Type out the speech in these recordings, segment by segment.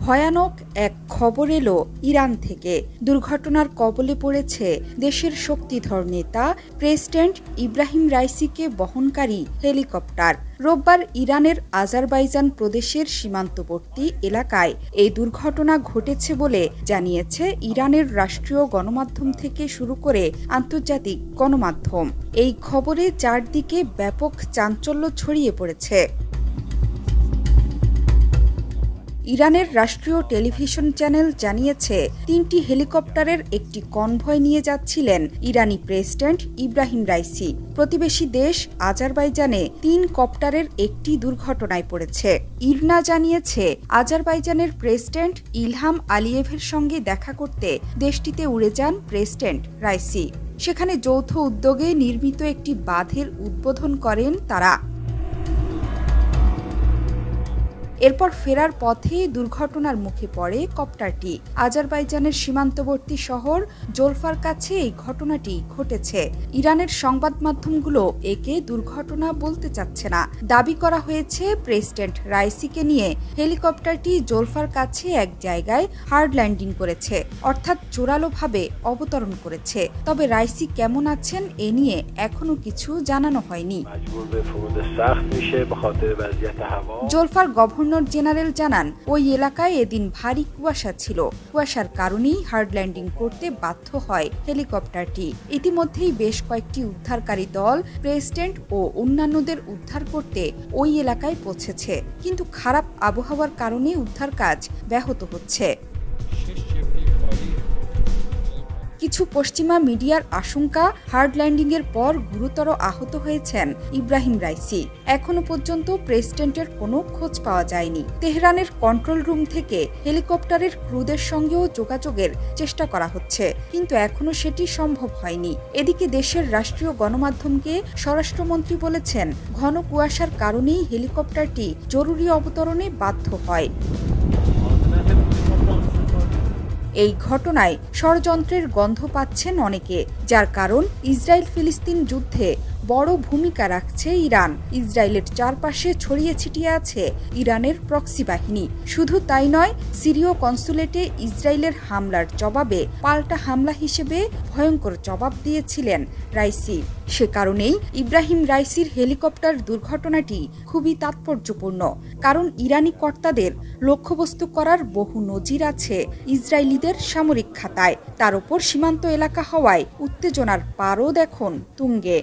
ভয়ানক এক খবর এলো ইরান থেকে। দুর্ঘটনার কবলে পড়েছে দেশের শক্তিধর নেতা প্রেসিডেন্ট ইব্রাহিম রাইসিকে বহনকারী হেলিকপ্টার। রোববার ইরানের আজারবাইজান প্রদেশের সীমান্তবর্তী এলাকায় এই দুর্ঘটনা ঘটেছে বলে জানিয়েছে ইরানের রাষ্ট্রীয় গণমাধ্যম থেকে শুরু করে আন্তর্জাতিক গণমাধ্যম। এই খবরে চারদিকে ব্যাপক চাঞ্চল্য ছড়িয়ে পড়েছে। ইরানের রাষ্ট্রীয় টেলিভিশন চ্যানেল জানিয়েছে, 3টি হেলিকপ্টারের একটি কনভয় নিয়ে যাচ্ছিলেন ইরানি প্রেসিডেন্ট ইব্রাহিম রাইসি। প্রতিবেশী দেশ আজারবাইজানে 3 কপ্টারের একটি দুর্ঘটনায় পড়েছে। ইরনা জানিয়েছে, আজারবাইজানের প্রেসিডেন্ট ইলহাম আলিয়েভের সঙ্গে দেখা করতে দেশটিতে উড়ে যান প্রেসিডেন্ট রাইসি। সেখানে যৌথ উদ্যোগে নির্মিত একটি বাঁধের উদ্বোধন করেন তারা। এরপর ফেরার পথে দুর্ঘটনার মুখে পড়ে কপ্টারটি। আজারবাইজানের সীমান্তবর্তী শহর জোলফার কাছে এই ঘটনাটি ঘটেছে। ইরানের সংবাদ মাধ্যমগুলো একে দুর্ঘটনা বলতে চাচ্ছে না। দাবি করা হয়েছে, প্রেসিডেন্ট রাইসিকে নিয়ে হেলিকপ্টারটি জোলফার কাছে এক জায়গায় হার্ড ল্যান্ডিং করেছে, অর্থাৎ জোরালোভাবে অবতরণ করেছে। তবে রাইসি কেমন আছেন এ নিয়ে এখনো কিছু জানানো হয়নি। জোলফার গভর্নর জেনারেল জানান, ওই এলাকায় এদিন ভারী কুয়াশা ছিল। কুয়াশার কারণেই হার্ড ল্যান্ডিং করতে বাধ্য হয় হেলিকপ্টারটি। ইতিমধ্যেই বেশ কয়েকটি উদ্ধারকারী দল প্রেসিডেন্ট ও অন্যান্যদের উদ্ধার করতে ওই এলাকায় পৌঁছেছে, কিন্তু খারাপ আবহাওয়ার কারণে উদ্ধার কাজ ব্যাহত হচ্ছে। কিছু পশ্চিমা মিডিয়ার আশঙ্কা, হার্ড ল্যান্ডিংয়ের পর গুরুতর আহত হয়েছেন ইব্রাহিম রাইসি। এখনো পর্যন্ত প্রেসিডেন্টের কোনো খোঁজ পাওয়া যায়নি। তেহরানের কন্ট্রোল রুম থেকে হেলিকপ্টারের ক্রুদের সঙ্গেও যোগাযোগের চেষ্টা করা হচ্ছে, কিন্তু এখনো সেটি সম্ভব হয়নি। এদিকে দেশের রাষ্ট্রীয় গণমাধ্যমকে স্বরাষ্ট্রমন্ত্রী বলেছেন, ঘন কুয়াশার কারণেই হেলিকপ্টারটি জরুরি অবতরণে বাধ্য হয়। এই ঘটনায় ষড়যন্ত্রের গন্ধ পাচ্ছেন অনেকে, যার কারণ ইসরায়েল ফিলিস্তিন যুদ্ধে বড় ভূমিকা রাখছে ইরান। ইসরায়েলের চারপাশে ছড়িয়ে ছিটিয়ে আছে ইরানের প্রক্সি বাহিনী। শুধু তাই নয়, সিরীয় কনসুলেটে ইসরায়েলের হামলার জবাবে পাল্টা হামলা হিসেবে ভয়ঙ্কর জবাব দিয়েছিলেন রাইসি। সে কারণেই ইব্রাহিম রাইসির হেলিকপ্টার দুর্ঘটনাটি খুবই তাৎপর্যপূর্ণ, কারণ ইরানি কর্তাদের লক্ষ্যবস্তু করার বহু নজির আছে ইসরায়েলিদের সামরিক খাতায়। তার উপর সীমান্ত এলাকা হওয়ায় উত্তেজনার পারদ এখন তুঙ্গে।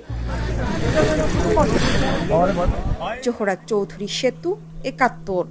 জোহরা চৌধুরী সেতু, ৭১।